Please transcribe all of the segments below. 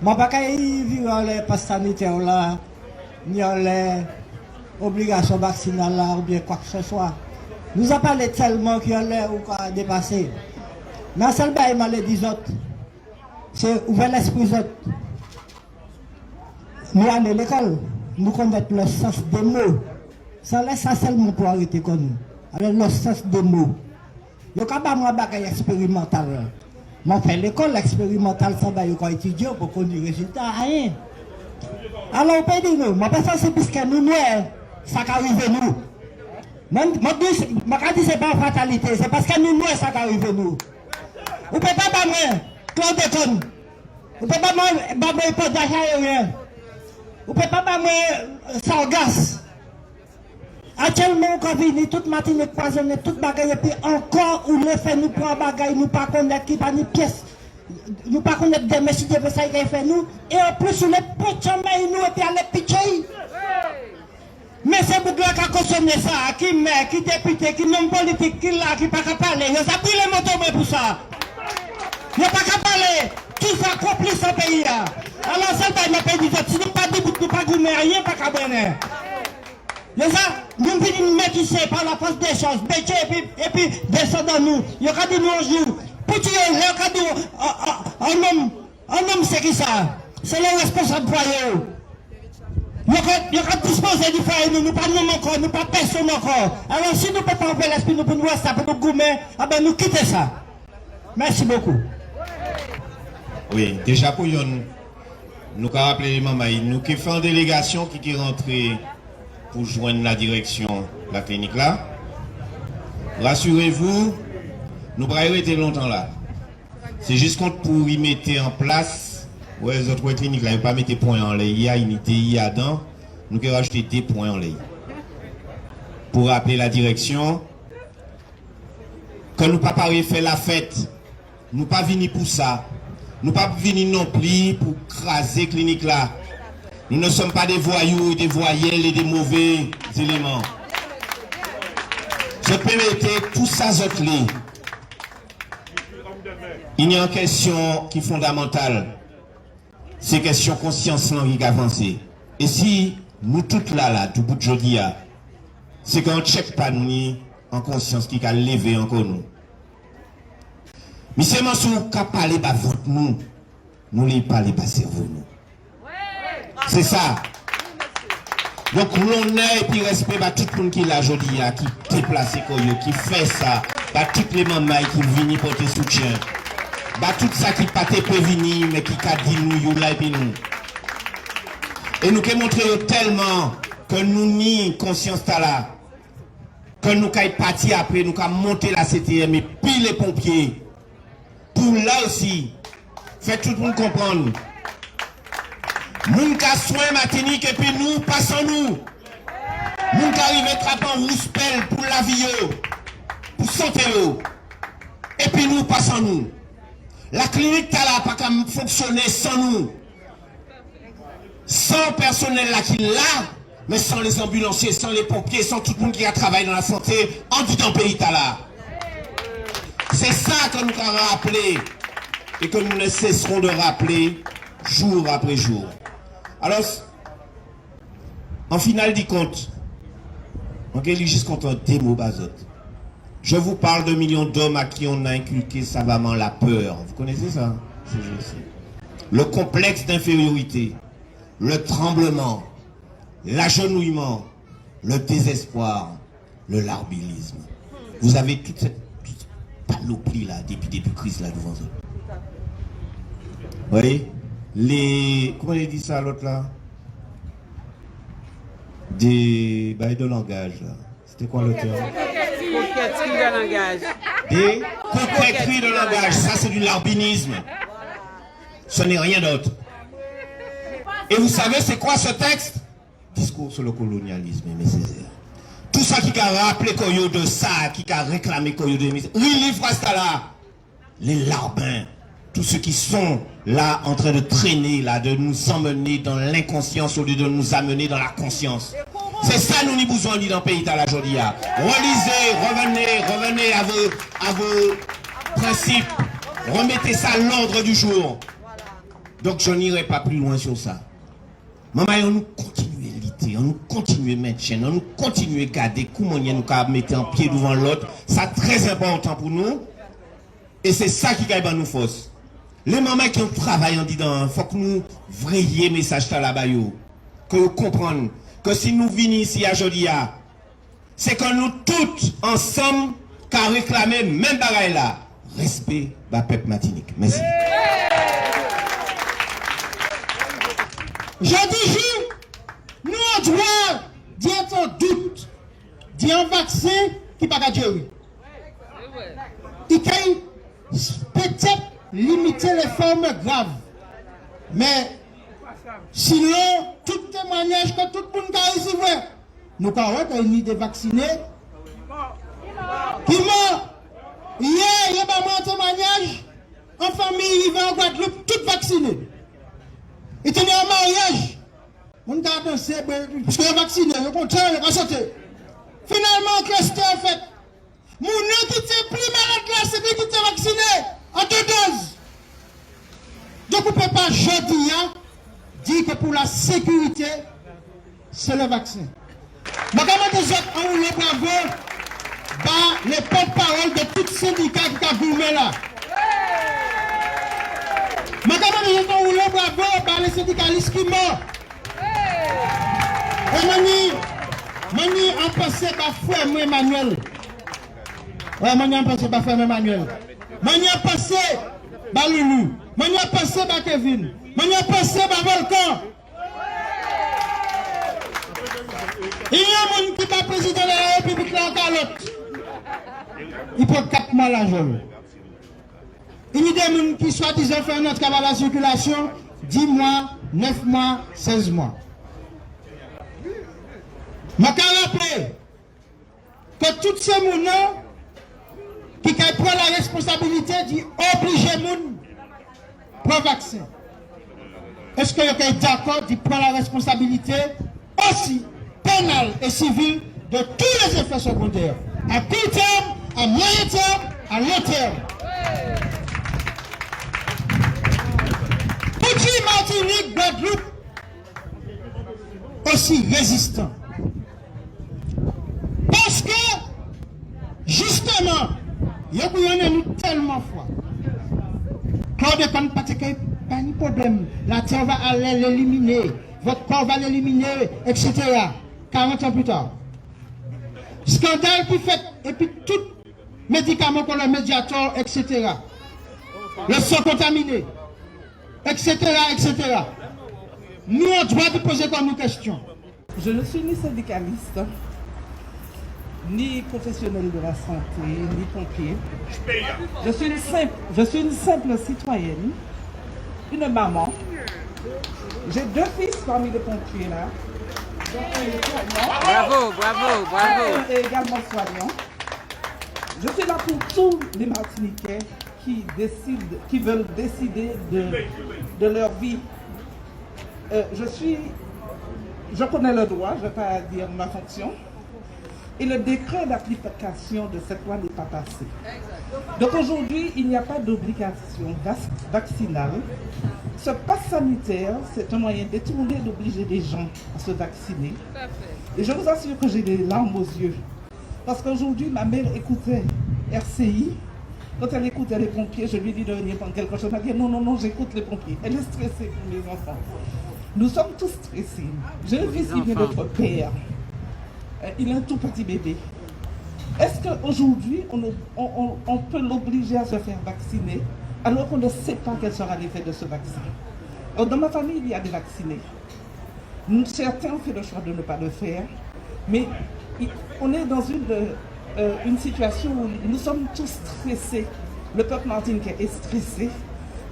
Je ne vais pas vivre les passes sanitaires là, ni les obligations vaccinales là, ou bien quoi que ce soit. Nous avons parlé tellement qu'il y a l'air ou quoi dépasser. Mais seul bail mal des autres, c'est ouvrir l'esprit des autres. Nous allons à l'école, nous connaissons le sens des mots. Ça laisse ça seulement pour arrêter comme nous. Avec le sens des mots. Il n'y a pas de bagage expérimental. Mais fait l'école expérimentale, ça va étudier pour qu'on ait des résultats. Rien. Alors, on peut dire, nous, je pense que c'est puisque nous, ça arrive nous. Je dis c'est pas fatalité, c'est parce que nous, ça arrive nous. Vous ne pouvez pas battre Claude Déconne. Vous ne pouvez pas battre Paul Dachaïen. Vous ne pouvez pas battre Sargas. Actuellement, on vient toute matinée poisonner, toute bagaille, et puis encore, on le fait, nous prend bagaille, nous pas connaître qui pas ni pièce, nous pas connaître des messieurs de ça qui fait nous, et en plus, on est petit nous, et puis on est pitcher. Mais c'est pour qui a cautionné ça, qui maire, qui député, qui non politique, qui là, qui pas qu'à parler, il a pris les motos pour ça. Il n'a pas qu'à parler, tout ça complice ce pays là. Alors, ça va, il n'a pas dit, si nous pas dit, nous pas gourmet, rien, pas qu'à bonner. C'est ça, nous venons métisser par la force des choses, et puis descendre nous. Il y a dit nous un jour, petit, il y a dit un homme c'est qui ça? C'est le responsable foyer. Il y a disposer du foyer, nous pas nous encore, nous pas personne encore. Alors si nous ne pouvons pas enlever l'esprit, nous pouvons voir ça, pour nous gommer, ah ben nous quitter ça. Merci beaucoup. Oui, déjà pour nous avons rappelé les mamans, nous qui faisons délégation qui est rentrée pour joindre la direction de la clinique là. Rassurez-vous, nous ne pourrons pas rester longtemps là. C'est juste pour y mettre en place, ouais, les autres cliniques là, ils ne pas mettre points en l'air. Il y a unité, il y a dans, nous avons rajouté des points en l'air. Pour rappeler la direction, quand nous ne pouvons pas faire la fête, nous ne pouvons pas venir pour ça. Nous ne pouvons pas venir non plus pour craser la clinique là. Nous ne sommes pas des voyous, des voyelles et des mauvais éléments. Je peux mettre tout ça autres. Il y a une question qui est fondamentale. C'est question conscience qui avance. Et si nous toutes là, du bout de jeudi, c'est qu'on ne check pas nous en conscience qui a levé encore nous. Mais c'est moi qui a parlé par votre nous. Nous ne parlons pas cerveau nous. C'est ça. Donc, l'honneur et puis respect à tout le monde qui est là aujourd'hui, qui déplace, qui fait ça, à toutes les mamans qui viennent porter soutien, à tout ça qui pas prévenir, mais qui a dit nous, là et puis nous. Et nous avons montré tellement que nous n'y conscience là, que nous avons parti après, nous avons monté la CTM et puis les pompiers, pour là aussi, faire tout le monde comprendre. Nous avons soin Martinique et puis nous passons nous. Nous avons arrivé à trapper rouspel pour la vie, pour santé. Et puis nous passons nous. La clinique n'a pas qu'à fonctionner sans nous. Sans personnel là qui est là, mais sans les ambulanciers, sans les pompiers, sans tout le monde qui a travaillé dans la santé, en tout temps pays là. C'est ça que nous avons rappelé et que nous ne cesserons de rappeler jour après jour. Alors, en finale du compte, on est juste contre des mots bazot. Je vous parle de millions d'hommes à qui on a inculqué savamment la peur. Vous connaissez ça? Le complexe d'infériorité, le tremblement, l'agenouillement, le désespoir, le larbilisme. Vous avez toute cette panoplie là, depuis crise là devant vous. Vous voyez? Comment il dit ça l'autre là? Des bails de langage là. C'était quoi le terme? Coquetterie de langage. Des coquetteries de langage. Ça c'est du larbinisme. Ce n'est rien d'autre. Et vous savez c'est quoi ce texte? Discours sur le colonialisme, mes Césaire. Tout ça qui a rappelé Koyo de ça, qui a réclamé Koyo de mise. Oui, les phrases là. Les larbins. Tous ceux qui sont là en train de traîner, là, de nous emmener dans l'inconscience au lieu de nous amener dans la conscience. C'est ça nous avons besoin dans le pays de la Jodia. Relisez, revenez à vos principes. Remettez ça à l'ordre du jour. Donc je n'irai pas plus loin sur ça. Maman, on nous continue à lutter, on nous continue à mettre chaîne, on nous continue à garder comment on nous mettre en pied devant l'autre. C'est très important pour nous. Et c'est ça qui gagne nous force. Les mamans qui ont travaillé en disant, il faut que nous vrayions message là-bas, que nous comprenions que si nous venons ici à Jodia, c'est que nous tous ensemble qu'à réclamer même bagaille là, respect à peuple Martinique. Merci. Je dis, nous on doit dire en doute, dire un vaccin qui ne peut pas durer. Il peut-être limiter les formes graves. Mais sinon, tout témoignage que tout le monde a ici, nous avons une idée vaccinée. Qui mort? Hier, il y a un témoignage. En famille, il va en Guadeloupe, tout vacciné. Il tenait un mariage. On a dansé, parce qu'il est vacciné, il est content, il a sauté. Finalement, cluster en fait. Mon nom qui était plus malade là, c'est lui qui était vacciné en 2 doses. Donc on ne peut pas jeudi dire que pour la sécurité, c'est le vaccin. Mais comment des autres ont le bravo, les porte-parole de tous les syndicats qui ont gourmé là. Mais comment les gens ont le bravo, les syndicalistes qui morts. Et Mani en passé par frère Emmanuel. Ouais, Mani en passé par frère Emmanuel. Mani en passé par Loulou. Mani en passé par Kevin. Mani en passé par Volcan. Il y a un monde qui est président de la République là en calotte. Il prend 4 mois l'argent. Il y a des gens qui soi-disant font notre travail à la circulation 10 mois, 9 mois, 16 mois. Je me rappelle que tous ces gens qui prennent la responsabilité d'obliger les gens pour le vaccin. Est-ce que vous êtes d'accord de prendre la responsabilité aussi pénale et civile de tous les effets secondaires, à court terme, à moyen terme, à long terme? Petit Martinique, Guadeloupe, aussi résistant. Parce que, justement, il y a tellement froid. Quand on ne pas de problème, la terre va aller l'éliminer, votre corps va l'éliminer, etc. 40 ans plus tard. Scandale qui fait, et puis tout médicament pour le médiator, etc. Le sang contaminé, etc., etc. Nous, on doit nous poser comme une question. Je ne suis ni syndicaliste, ni professionnel de la santé, ni pompier. Je suis une simple citoyenne, une maman. J'ai 2 fils parmi les pompiers là. Bravo, bravo, bravo. Et également soignant. Je suis là pour tous les Martiniquais qui veulent décider de leur vie. Je connais le droit, je ne vais pas dire ma fonction. Et le décret d'application de cette loi n'est pas passé. Donc aujourd'hui, il n'y a pas d'obligation vaccinale. Ce pass sanitaire, c'est un moyen détourné d'obliger les gens à se vacciner. Et je vous assure que j'ai des larmes aux yeux. Parce qu'aujourd'hui, ma mère écoutait RCI. Quand elle écoutait les pompiers, je lui dis de venir prendre quelque chose. Elle m'a dit non, j'écoute les pompiers. Elle est stressée pour mes enfants. Nous sommes tous stressés. J'ai un fils qui vient d'être père. Il a un tout petit bébé. Est-ce qu'aujourd'hui, on peut l'obliger à se faire vacciner alors qu'on ne sait pas quel sera l'effet de ce vaccin? Dans ma famille, il y a des vaccinés. Certains ont fait le choix de ne pas le faire, mais on est dans une situation où nous sommes tous stressés. Le peuple martiniquais est stressé.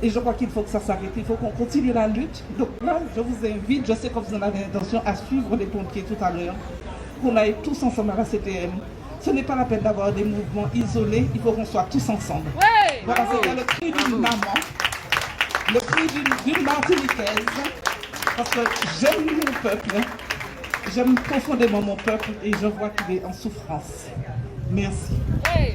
Et je crois qu'il faut que ça s'arrête, il faut qu'on continue la lutte. Donc là, je vous invite, je sais que vous en avez l'intention, à suivre les pompiers tout à l'heure, qu'on aille tous ensemble à la CTM. Ce n'est pas la peine d'avoir des mouvements isolés, il faut qu'on soit tous ensemble. Ouais, voilà, c'est le cri d'une maman, le cri d'une Martiniquaise, parce que j'aime mon peuple, j'aime profondément mon peuple et je vois qu'il est en souffrance. Merci. ouais,